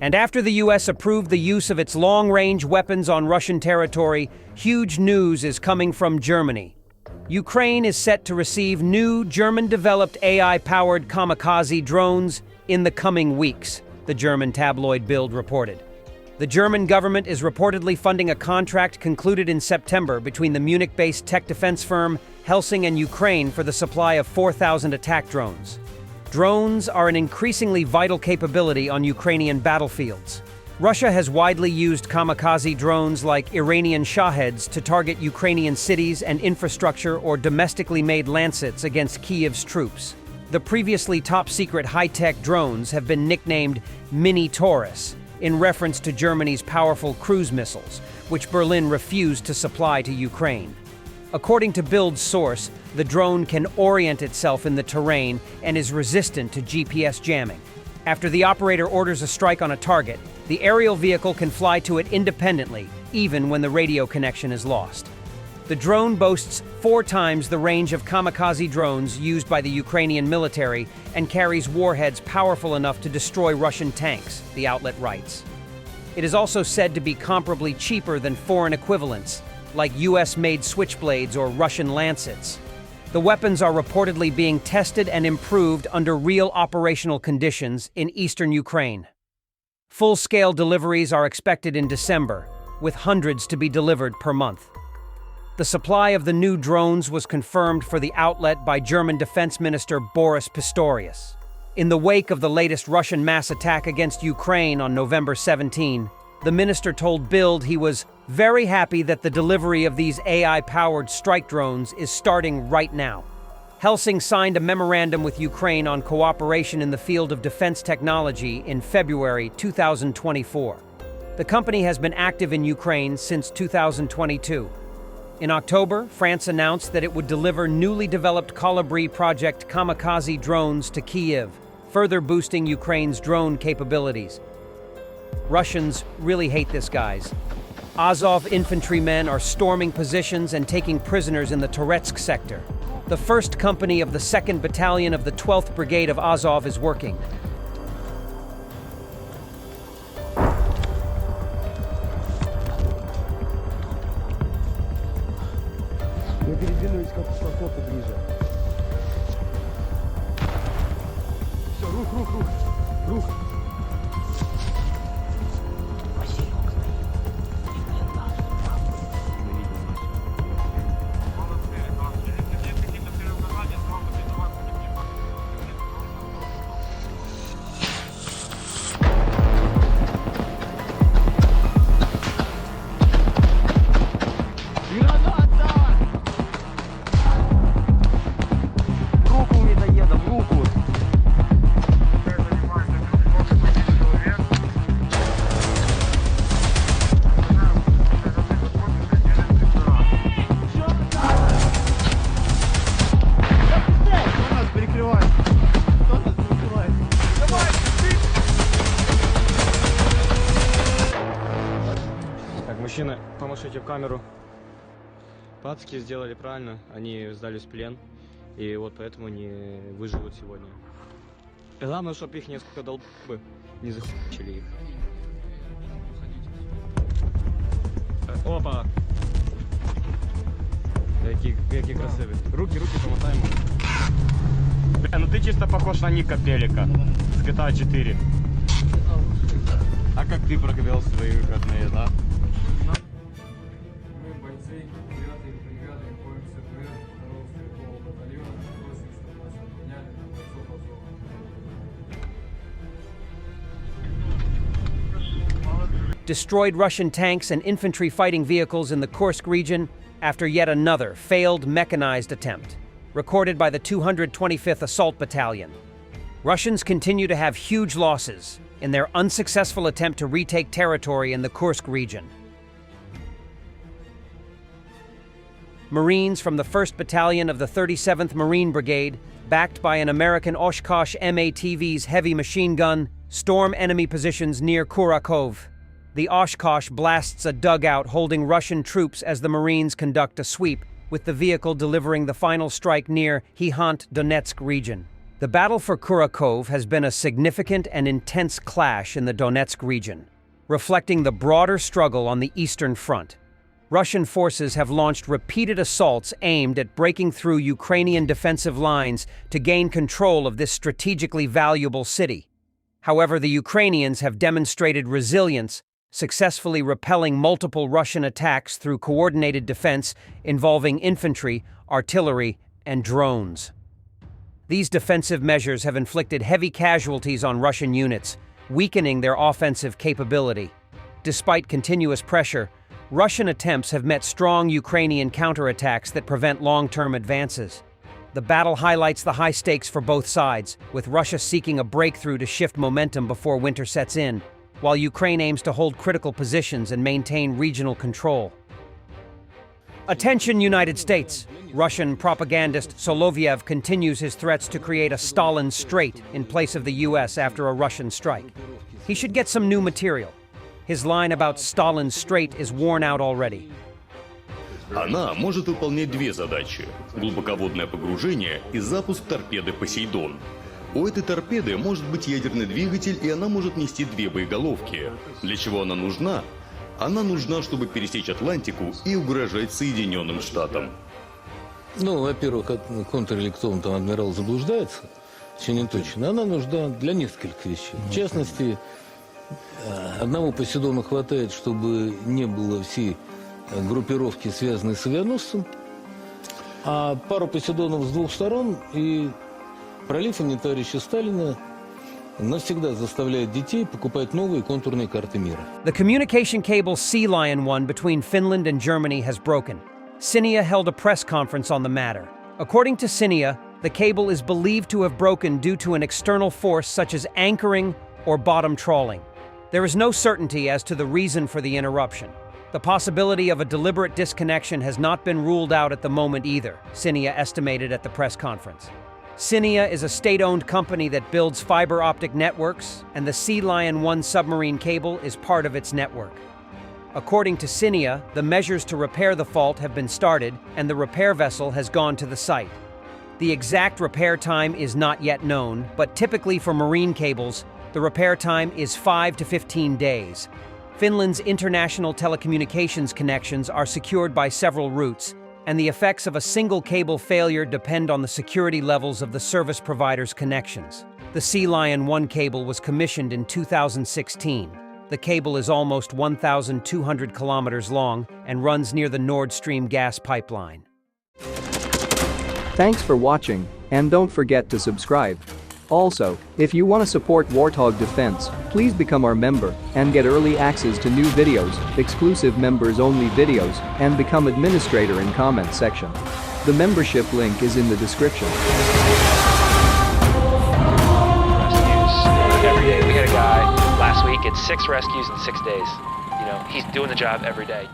And after the US approved the use of its long-range weapons on Russian territory, huge news is coming from Germany. Ukraine is set to receive new German-developed AI-powered kamikaze drones in the coming weeks, the German tabloid Bild reported. The German government is reportedly funding a contract concluded in September between the Munich-based tech defense firm Helsing and Ukraine for the supply of 4,000 attack drones. Drones are an increasingly vital capability on Ukrainian battlefields. Russia has widely used kamikaze drones like Iranian Shaheds to target Ukrainian cities and infrastructure or domestically made Lancets against Kyiv's troops. The previously top-secret high-tech drones have been nicknamed Mini-Taurus, in reference to Germany's powerful cruise missiles, which Berlin refused to supply to Ukraine. According to Bild's source, the drone can orient itself in the terrain and is resistant to GPS jamming. After the operator orders a strike on a target, the aerial vehicle can fly to it independently, even when the radio connection is lost. The drone boasts 4 times the range of kamikaze drones used by the Ukrainian military and carries warheads powerful enough to destroy Russian tanks, the outlet writes. It is also said to be comparably cheaper than foreign equivalents, like US-made Switchblades or Russian Lancets. The weapons are reportedly being tested and improved under real operational conditions in eastern Ukraine. Full-scale deliveries are expected in December, with hundreds to be delivered per month. The supply of the new drones was confirmed for the outlet by German Defense Minister Boris Pistorius. In the wake of the latest Russian mass attack against Ukraine on November 17, the minister told Bild he was very happy that the delivery of these AI-powered strike drones is starting right now. Helsing signed a memorandum with Ukraine on cooperation in the field of defense technology in February 2024. The company has been active in Ukraine since 2022. In October, France announced that it would deliver newly developed Colibri Project kamikaze drones to Kyiv, further boosting Ukraine's drone capabilities. Russians really hate this, guys. Azov infantrymen are storming positions and taking prisoners in the Toretsk sector. The 1st company of the 2nd Battalion of the 12th Brigade of Azov is working. Мужчины, помашите в камеру. Пацки сделали правильно, они сдались в плен, и вот поэтому они выживут сегодня. И главное, чтобы их несколько долбы не захватили их. Опа! Какие красивые. Руки помотаем. Бля, ну ты чисто похож на Ника Пелика с GTA 4. А как ты провел свои выходные, да? Destroyed Russian tanks and infantry fighting vehicles in the Kursk region after yet another failed mechanized attempt, recorded by the 225th Assault Battalion. Russians continue to have huge losses in their unsuccessful attempt to retake territory in the Kursk region. Marines from the 1st Battalion of the 37th Marine Brigade, backed by an American Oshkosh M-ATV's heavy machine gun, storm enemy positions near Kurakhove. The Oshkosh blasts a dugout holding Russian troops as the Marines conduct a sweep, with the vehicle delivering the final strike near Hihant Donetsk region. The battle for Kurakhove has been a significant and intense clash in the Donetsk region, reflecting the broader struggle on the Eastern Front. Russian forces have launched repeated assaults aimed at breaking through Ukrainian defensive lines to gain control of this strategically valuable city. However, the Ukrainians have demonstrated resilience, successfully repelling multiple Russian attacks through coordinated defense involving infantry, artillery, and drones. These defensive measures have inflicted heavy casualties on Russian units, weakening their offensive capability. Despite continuous pressure, Russian attempts have met strong Ukrainian counterattacks that prevent long-term advances. The battle highlights the high stakes for both sides, with Russia seeking a breakthrough to shift momentum before winter sets in, while Ukraine aims to hold critical positions and maintain regional control. Attention, United States! Russian propagandist Solovyev continues his threats to create a Stalin Strait in place of the US after a Russian strike. He should get some new material. His line about Stalin's Strait is worn out already. Она может выполнять две задачи – глубоководное погружение и запуск торпеды «Посейдон». У этой торпеды может быть ядерный двигатель, и она может нести две боеголовки. Для чего она нужна? Она нужна, чтобы пересечь Атлантику и угрожать Соединенным Штатам. Ну, во-первых, контр-электron там адмирал заблуждается, все не точно. Она нужна для нескольких вещей. В частности, одного Посейдона хватает, чтобы не было всей группировки, связанной с авианосцем, а пару Посейдонов с двух сторон, и пролив имени товарища Сталина навсегда заставляет детей покупать новые контурные карты мира. The communication cable Sea Lion 1 between Finland and Germany has broken. Cinia held a press conference on the matter. According to Cinia, the cable is believed to have broken due to an external force such as anchoring or bottom trawling. There is no certainty as to the reason for the interruption. The possibility of a deliberate disconnection has not been ruled out at the moment either, Cinia estimated at the press conference. Cinia is a state-owned company that builds fiber optic networks, and the Sea Lion 1 submarine cable is part of its network. According to Cinia, the measures to repair the fault have been started, and the repair vessel has gone to the site. The exact repair time is not yet known, but typically for marine cables, the repair time is 5 to 15 days. Finland's international telecommunications connections are secured by several routes, and the effects of a single cable failure depend on the security levels of the service provider's connections. The Sea Lion 1 cable was commissioned in 2016. The cable is almost 1,200 kilometers long and runs near the Nord Stream gas pipeline. Thanks for watching, and don't forget to subscribe. Also, if you want to support Warthog Defense, please become our member and get early access to new videos, exclusive members-only videos, and become administrator in comment section. The membership link is in the description. Every day. We had a guy last week, it's 6 rescues in 6 days. You know, he's doing the job every day.